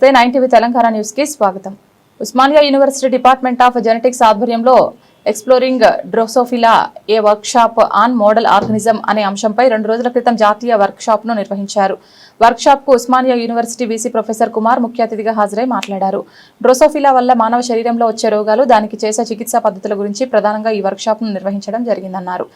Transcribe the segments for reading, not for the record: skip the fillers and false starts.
నమస్తే 9 తెలంగాణ న్యూస్ కి స్వాగతం. Osmania university department of genetics ఆధ్వర్యంలో exploring drosophila a workshop on model organism అనే అంశంపై 2 రోజుల క్రితం జాతీయ వర్క్షాప్ ను నిర్వహించారు. వర్క్షాప్ కు Osmania university VC professor Kumar ముఖ్య అతిథిగా హాజరై మాట్లాడారు. డ్రోసోఫిలా వల్ల మానవ శరీరంలో వచ్చే రోగాలు, దానికి చేసే చికిత్సా పద్ధతుల గురించి ప్రధానంగా ఈ వర్క్షాప్ ను నిర్వహించడం జరిగిందన్నారు.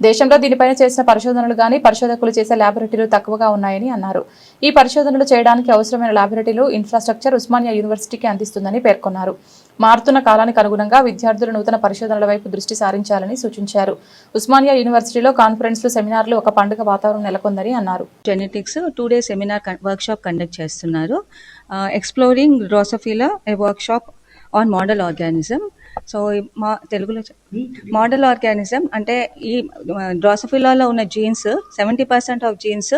దేశంలో దీనిపైన చేసిన పరిశోధనలు గాని పరిశోధకులు చేసే ల్యాబొరేటరీలు తక్కువగా ఉన్నాయని అన్నారు. ఈ పరిశోధనలు చేయడానికి అవసరమైన ల్యాబొరేటరీలు ఇన్ఫ్రాస్ట్రక్చర్ ఉస్మానియా యూనివర్సిటీకి అందిస్తుందని పేర్కొన్నారు. మారుతున్న కాలానికి అనుగుణంగా విద్యార్థులు నూతన పరిశోధనల వైపు దృష్టి సారించాలని సూచించారు. ఉస్మానియా యూనివర్సిటీలో కాన్ఫరెన్స్లు, సెమినార్లు ఒక పండుగ వాతావరణం నెలకొందని అన్నారు. Genetics 2 day seminar workshop conduct చేస్తున్నారు. Exploring drosophila a workshop on model organism. So మా తెలుగులో మోడల్ ఆర్గానిజం అంటే ఈ డ్రోసోఫిలాలో ఉన్న జీన్స్ 70% ఆఫ్ జీన్స్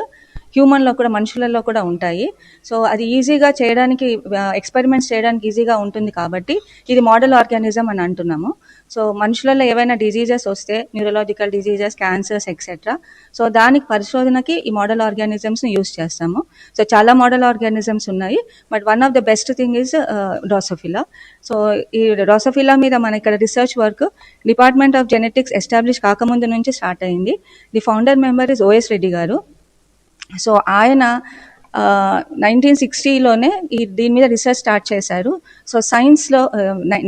హ్యూమన్లో కూడా, మనుషులలో కూడా ఉంటాయి. సో అది ఈజీగా చేయడానికి, ఎక్స్పెరిమెంట్స్ చేయడానికి ఈజీగా ఉంటుంది కాబట్టి ఇది మోడల్ ఆర్గానిజం అని అంటున్నాము. సో మనుషులలో ఏవైనా డిజీజెస్ వస్తే, neurological diseases, cancers etcetera, so దానికి పరిశోధనకి ఈ మోడల్ ఆర్గానిజమ్స్ని యూజ్ చేస్తాము. సో చాలా మోడల్ ఆర్గానిజమ్స్ ఉన్నాయి, but one of the best thing is drosophila. So ఈ డ్రోసోఫిలా మీద మన ఇక్కడ research work department of genetics establish కాకముందు నుంచి స్టార్ట్ అయింది. The founder member is OS Reddy గారు. సో ఆయన 1960లోనే దీని మీద రీసెర్చ్ స్టార్ట్ చేశారు. సో సైన్స్లో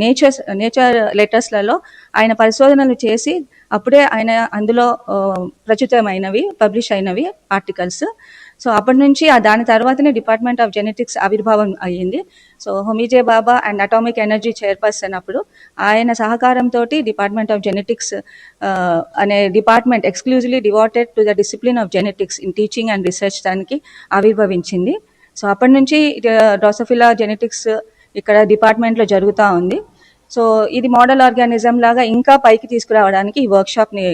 నేచర్ లెటర్స్లలో ఆయన పరిశోధనలు చేసి అప్పుడే ఆయన అందులో ప్రచురితమైనవి, పబ్లిష్ అయినవి ఆర్టికల్స్. సో అప్పటి నుంచి దాని తర్వాతనే డిపార్ట్మెంట్ ఆఫ్ జెనెటిక్స్ ఆవిర్భావం అయ్యింది. So Homi J Bhabha and atomic energy chairperson అప్పుడు ఆయన సహకారంతో డిపార్ట్మెంట్ ఆఫ్ జెనెటిక్స్ అనే department exclusively devoted to the discipline of genetics in teaching and research దానికి ఆవిర్భవించింది. సో అప్పటి నుంచి డ్రోసోఫిలా జెనెటిక్స్ ఇక్కడ డిపార్ట్మెంట్లో జరుగుతూ ఉంది. సో ఇది మోడల్ ఆర్గానిజం లాగా ఇంకా పైకి తీసుకురావడానికి ఈ వర్క్షాప్ని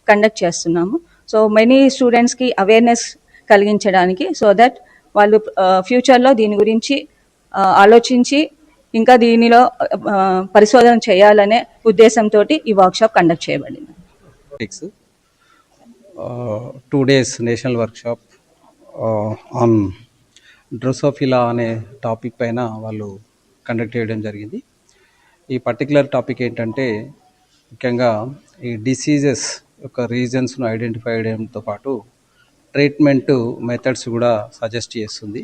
కండక్ట్ చేస్తున్నాము. సో మెనీ స్టూడెంట్స్కి అవేర్నెస్ కలిగించడానికి, సో దట్ వాళ్ళు ఫ్యూచర్లో దీని గురించి ఆలోచించి ఇంకా దీనిలో పరిశోధన చేయాలనే ఉద్దేశంతో ఈ వర్క్షాప్ కండక్ట్ చేయబడింది. 2 days national workshop on drosophila అనే టాపిక్ పైన వాళ్ళు కండక్ట్ చేయడం జరిగింది. ఈ పర్టికులర్ టాపిక్ ఏంటంటే ముఖ్యంగా ఈ డిసీజెస్ యొక్క రీజన్స్ను ఐడెంటిఫై చేయడంతో పాటు ట్రీట్మెంట్ మెథడ్స్ కూడా సజెస్ట్ చేస్తుంది.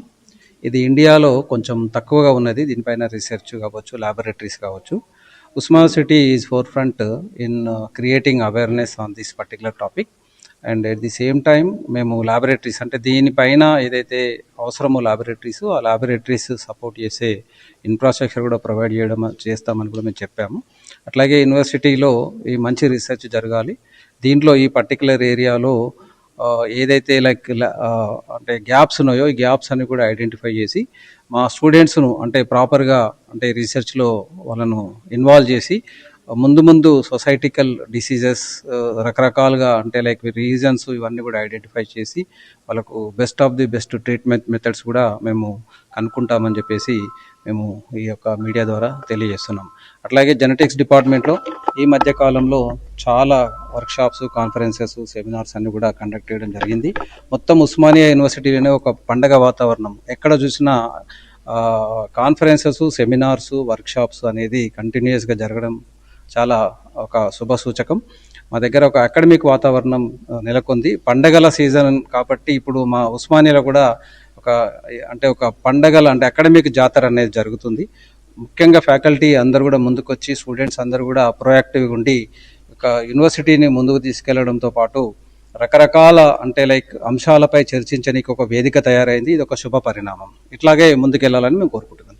ఇది ఇండియాలో కొంచెం తక్కువగా ఉన్నది. దీనిపైన రీసెర్చ్ కావచ్చు, ల్యాబొరేటరీస్ కావచ్చు. Osmania city is four front in creating awareness on this particular topic. And at the same time మేము ల్యాబొరేటరీస్ అంటే దీనిపైన ఏదైతే అవసరమో ల్యాబొరేటరీస్, ఆ ల్యాబొరేటరీస్ సపోర్ట్ చేసే ఇన్ఫ్రాస్ట్రక్చర్ కూడా ప్రొవైడ్ చేస్తామని కూడా మేము చెప్పాము. అట్లాగే యూనివర్సిటీలో ఈ మంచి రీసెర్చ్ జరగాలి. దీంట్లో ఈ పర్టికులర్ ఏరియాలో ఏదైతే అంటే గ్యాప్స్ ఉన్నాయో ఈ గ్యాప్స్ అన్ని కూడా ఐడెంటిఫై చేసి మా స్టూడెంట్స్ను అంటే ప్రాపర్గా అంటే రీసెర్చ్లో వాళ్ళను ఇన్వాల్వ్ చేసి ముందు సొసైటికల్ డిసీజెస్ రకరకాలుగా అంటే రీజన్స్ ఇవన్నీ కూడా ఐడెంటిఫై చేసి వాళ్ళకు best of the best treatment methods కూడా మేము కనుక్కుంటామని చెప్పేసి మేము ఈ యొక్క మీడియా ద్వారా తెలియజేస్తున్నాం. అట్లాగే జెనెటిక్స్ డిపార్ట్మెంట్లో ఈ మధ్య కాలంలో చాలా వర్క్షాప్స్, కాన్ఫరెన్సెస్, సెమినార్స్ అన్ని కూడా కండక్ట్ చేయడం జరిగింది. మొత్తం ఉస్మానియా యూనివర్సిటీలోనే ఒక పండగ వాతావరణం. ఎక్కడ చూసినా కాన్ఫరెన్సెస్, సెమినార్స్, వర్క్షాప్స్ అనేది కంటిన్యూస్గా జరగడం చాలా ఒక శుభ సూచకం. మా దగ్గర ఒక అకాడమిక్ వాతావరణం నెలకొంది. పండగల సీజన్ కాబట్టి ఇప్పుడు మా ఉస్మానియాలో కూడా ఒక పండగల అంటే అకాడమిక్ జాతర అనేది జరుగుతుంది. ముఖ్యంగా ఫ్యాకల్టీ అందరూ కూడా ముందుకొచ్చి, స్టూడెంట్స్ అందరూ కూడా ప్రొయాక్టివ్గా ఉండి ఒక యూనివర్సిటీని ముందుకు తీసుకెళ్లడంతో పాటు రకరకాల అంటే అంశాలపై చర్చించడానికి ఒక వేదిక తయారైంది. ఇది ఒక శుభ పరిణామం. ఇట్లాగే ముందుకెళ్లాలని మేము కోరుకుంటున్నాం.